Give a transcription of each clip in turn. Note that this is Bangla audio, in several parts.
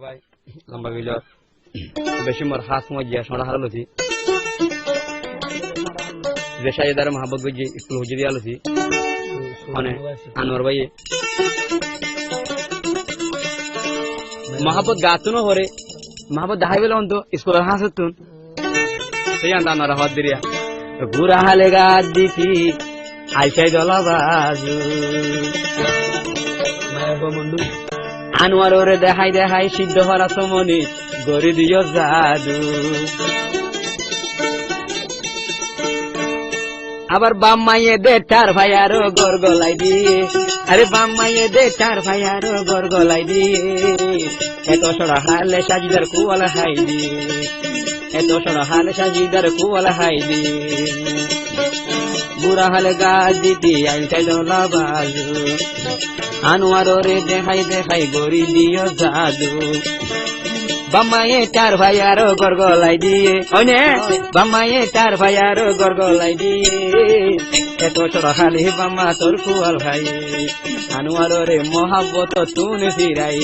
ভাই লম্বা গিল বেশি মোর হাত মজিয়া সোনা হারালছি যে সাইদার মহাবত গজি স্কুল হুজি দিয়া লছি মানে আনোয়ার ভাই মহাবত গাতুনো হরে মহাবত দাহাই বেলা অন্ত স্কুলের হাসতুন সেই আন্দানার হাত দিরিয়া ঘুরা হালে গাছ দিছি আইসাই দলা বাজু আনোয়ার ওরে দেখাই দেখাই সিদ্ধ হরা সমনি গড়ি দিও জাদু আবার বাম মাইয়ে দে চার ভাই আরো গড়গলাই দিয়ে আরে বাম মাইয়ে দে চার ভাই আরো গড়গলাই দিয়ে এত সরা হালে সাজিদার কুয়াল হাই দিয়ে এত সরা হালে সাজিদার কুয়াল হাই দিয়ে বুড়া হালে গাছ দিতি আইসাই দলা বাজু আনোয়ার ওরে দেখাই দেখাই গড়ি দিও জাদু বাম্মায়ে চার ভাই আরো গড়গলাই দিয়ে ওনে বাম্মায়ে চার ভাই আরো গড়গলাই দিয়ে এত সরহালি বাম্মা তোর কুয়াল ভাই আনোয়ার ওরে মহাব্বত তুন ফিরাই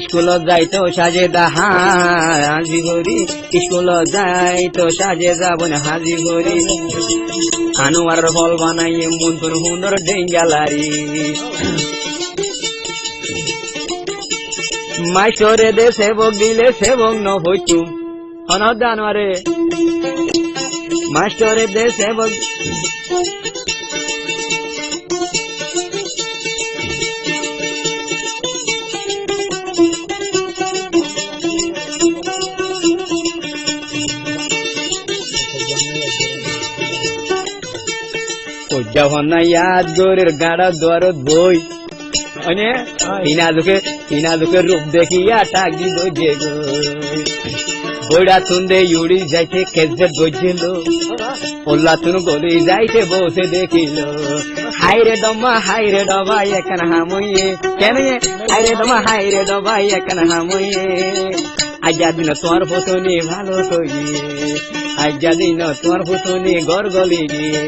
স্কুল যাইতো সাজে দা হাজি গরি স্কুল যাইতো সাজে যাবন হাজি গরি আনোয়ার ফল বানাইয়ে মন্তর সুন্দর ডেঙ্গালারি মাস্টরে দে সেবক দিলে সেবক ন হইতুম অনদ আনোয়ারে মাস্টরে দে সেবক যখন ইয়াদ গরের গাড়া দরদ বই মানে ইনাজুকে রূপ দেখিয়া টাক দিব যে বইড়া তুন্দে ইউড়ি যাইতে কেজে বইছিল ওল্লা তুন গলি যাইতে বসে দেখিল হাইরে ডবা এখানে হামইয়ে কেন হাইরে ডবা এখানে হামইয়ে আজ্ঞা দিন তোমার ফসনি ভালো কইয়ে আজ্ঞা দিন তোমার ফসনি গড়গলি গিয়ে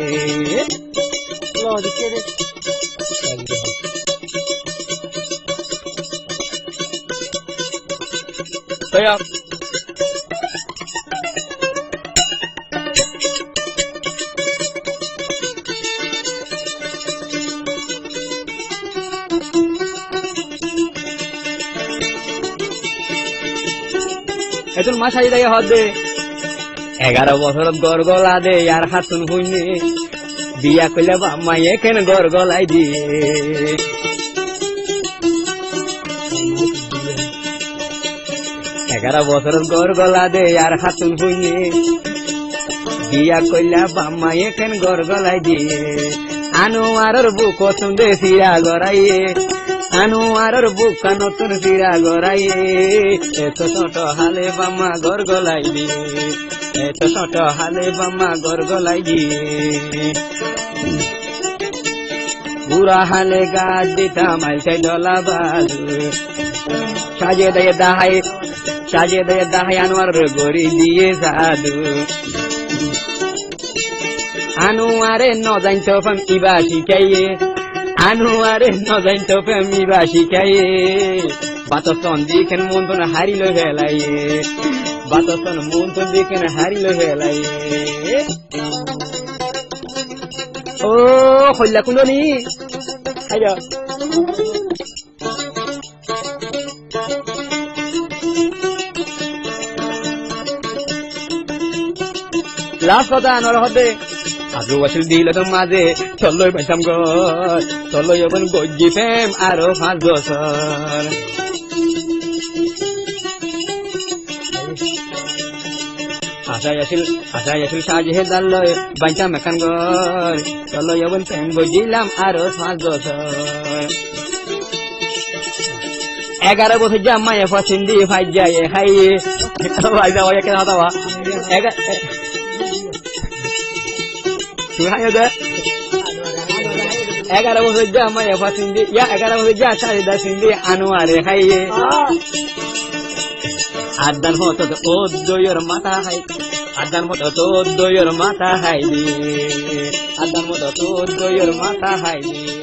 এখন মা সাজি দাগে হদ দে 11 বছর গড়গলা দে আর হাতুন হইনে বিয়া কইলে বাম্মাই এখান গড়গলাই দিয়ে 11 বছর গড়গলা দে আর হাতুন হইনে বিয়া কইলা বাম্মাই এখান গড়গলাই দিয়ে আনোয়ারের বুক সুন্দে সিরা গড়াইয়ে আনোয়ারের বুক নতুন সিরা গড়াইয়ে এত ছোট হালে বাম্মা গড়গলাই দিয়ে এত ছোট হালে বাম্মা গড়গলাই দিয়ে বুড়া হালে গাছ দিতাম আইসাই ডলা বাজু সাজে দেয় দাহাই আনোয়ার গড়ি দিয়ে জাদু আনোয়ারে ন জানতো ফাম ইবা শিখাইয়ে আনোয়ারে ন জানতো ফাম ইবা শিখাইয়ে বাতসন দিকেন মন্তন হারিল হেলাইয়ে বাতসন মন্তন দিকেন হারিল হেলাইয়ে ও হইলা কুলনি আইয়া লাস্ট কথা আনোয়ার হতে আজু বছর দিল তো মাঝে চলই পাইতাম ঘর চলই এখন গজ্জি ফেম আরো 5 বছর আশাই আসিল সাজে দাল্লয় বাইতাম এখান ঘর চলই এখন ফেম গজিলাম আরো 5 বছর 11 বছর জামাই পছন্দি ভাই যায় হাইয়ে ভাই যাওয়া কেন দাওয়া Ega, tu hai ada? 11 বছর যা মায়া ফাসিন্দি ইয়া 11 বছর যা সারিদা সিন্দি আনোয়ারে খাইয়ে আদান মতো তো দইয়ের মাথা খাই আদান মতো তো দইয়ের মাথা খাইলি আদান মতো তো দইয়ের মাথা খাইলি